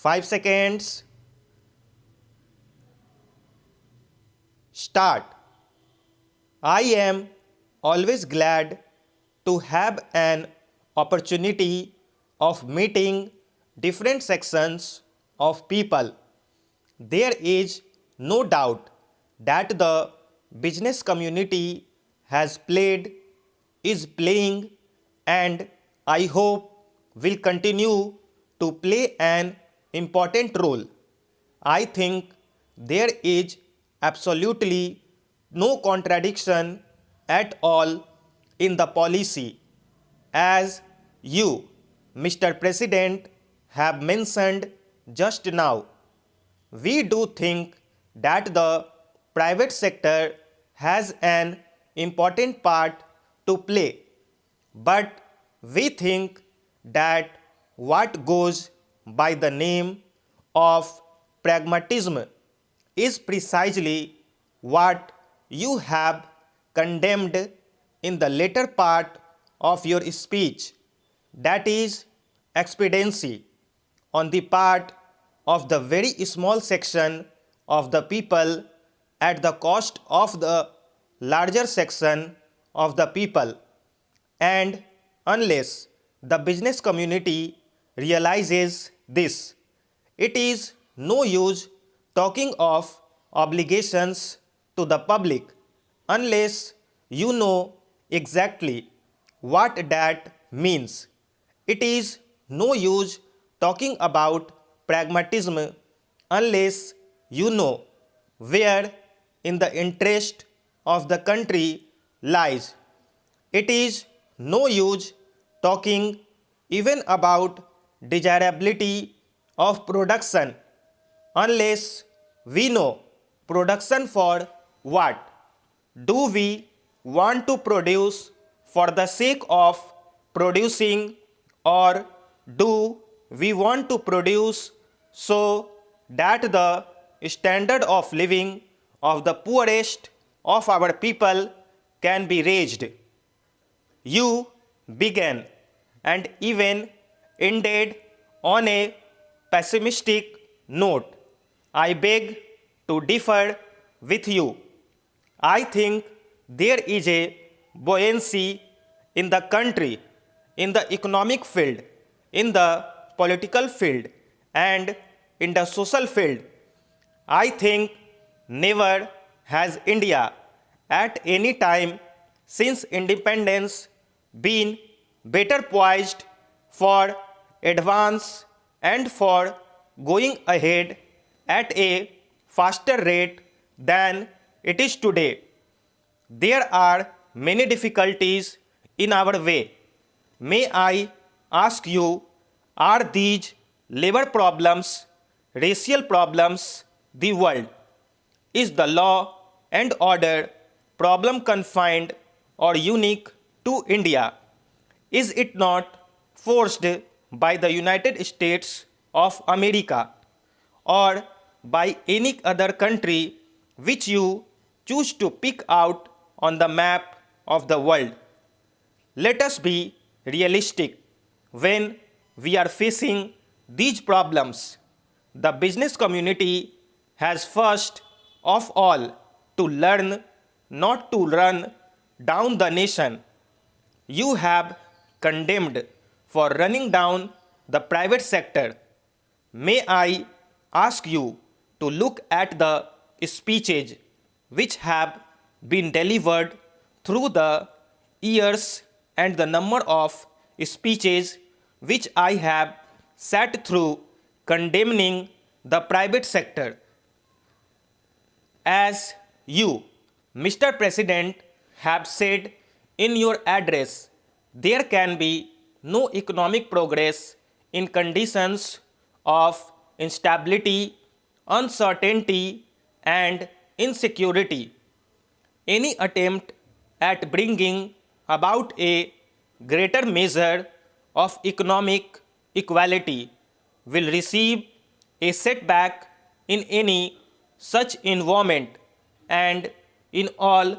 5 seconds. Start. I am always glad to have an opportunity of meeting different sections of people. There is no doubt that the business community has played, is playing, and I hope will continue to play an important role. I think there is absolutely no contradiction at all in the policy. As you, Mr. President, have mentioned just now, we do think that the private sector has an important part to play, but we think that what goes by the name of pragmatism is precisely what you have condemned in the later part of your speech, that is, expediency on the part of the very small section of the people at the cost of the larger section of the people. And unless the business community realizes this, it is no use talking of obligations to the public unless you know exactly what that means. It is no use talking about pragmatism unless you know where in the interest of the country lies. It is no use talking even about desirability of production unless we know production for what. Do we want to produce for the sake of producing, or do we want to produce so that the standard of living of the poorest of our people can be raised? You began and even ended on a pessimistic note. I beg to differ with you. I think there is a buoyancy in the country, in the economic field, in the political field, and in the social field. I think never has India at any time since independence been better poised for advance and for going ahead at a faster rate than it is today. There are many difficulties in our way. May I ask you, are these labor problems, racial problems, the world? Is the law and order problem confined or unique to India? Is it not forced by the United States of America or by any other country which you choose to pick out on the map of the world? Let us be realistic when we are facing these problems. The business community has first of all to learn not to run down the nation. You have condemned for running down the private sector. May I ask you to look at the speeches which have been delivered through the years and the number of speeches which I have sat through condemning the private sector. As you, Mr. President, have said in your address, there can be no economic progress in conditions of instability, uncertainty, and insecurity. Any attempt at bringing about a greater measure of economic equality will receive a setback in any such environment, and in all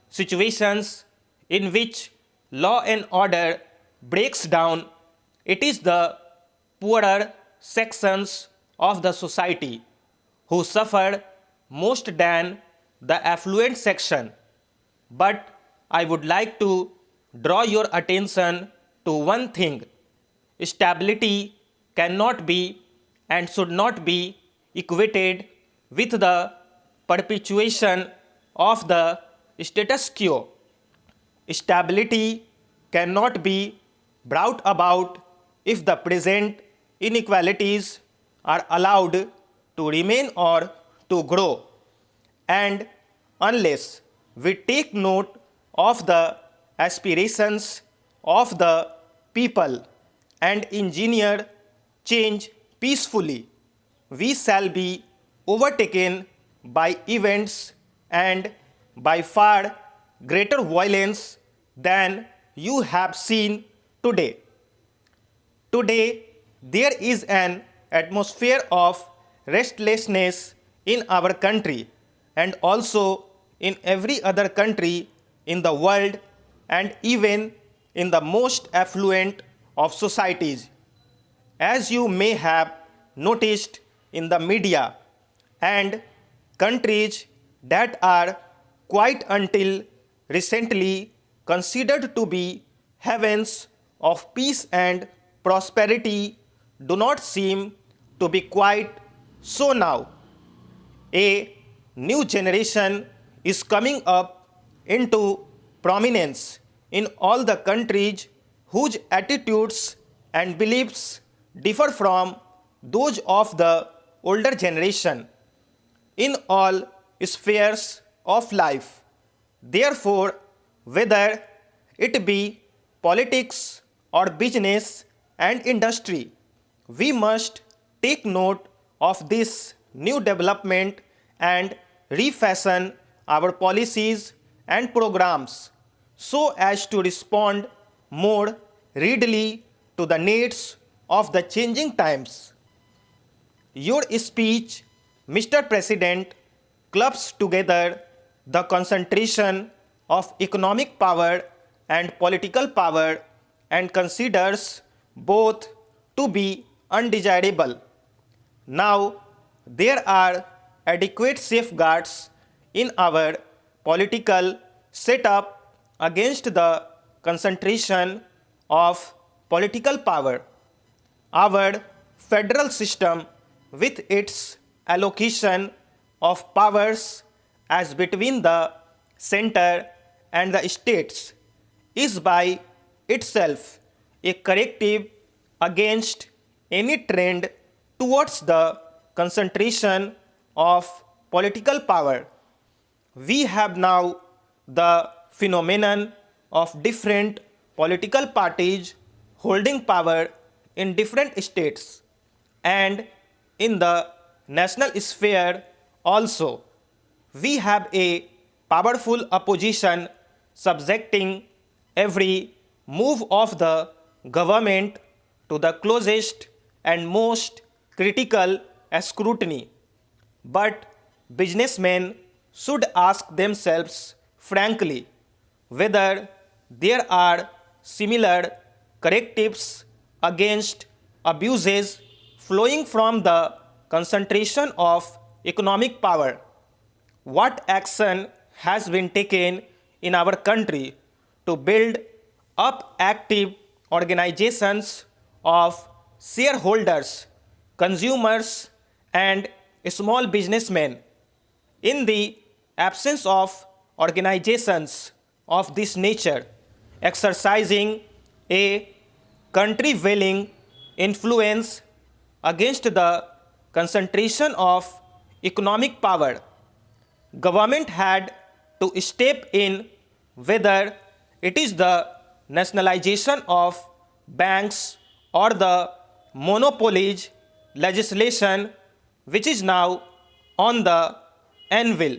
situations in which law and order breaks down, it is the poorer sections of the society who suffer most than the affluent section. But I would like to draw your attention to one thing. Stability cannot be and should not be equated with the perpetuation of the status quo. Stability cannot be brought about if the present inequalities are allowed to remain or to grow, and unless we take note of the aspirations of the people and engineer change peacefully, we shall be overtaken by events and by far greater violence than you have seen today. Today, there is an atmosphere of restlessness in our country and also in every other country in the world and even in the most affluent of societies. As you may have noticed in the media, and countries that are quite until recently considered to be heavens of peace and prosperity do not seem to be quite so now. A new generation is coming up into prominence in all the countries whose attitudes and beliefs differ from those of the older generation in all spheres of life. Therefore, whether it be politics or business and industry, we must take note of this new development and refashion our policies and programs so as to respond more readily to the needs of the changing times. Your speech, Mr. President, clubs together the concentration of economic power and political power and considers both to be undesirable. Now, there are adequate safeguards in our political setup against the concentration of political power. Our federal system, with its allocation of powers as between the center and the states, is by itself a corrective against any trend towards the concentration of political power. We have now the phenomenon of different political parties holding power in different states and in the national sphere also. We have a powerful opposition subjecting every move of the government to the closest and most critical scrutiny. But businessmen should ask themselves frankly whether there are similar correctives against abuses flowing from the concentration of economic power. What action has been taken in our country to build up active organizations of shareholders, consumers, and small businessmen? In the absence of organizations of this nature exercising a countervailing influence against the concentration of economic power, government had to step in, whether it is the nationalization of banks or the monopolies legislation which is now on the anvil.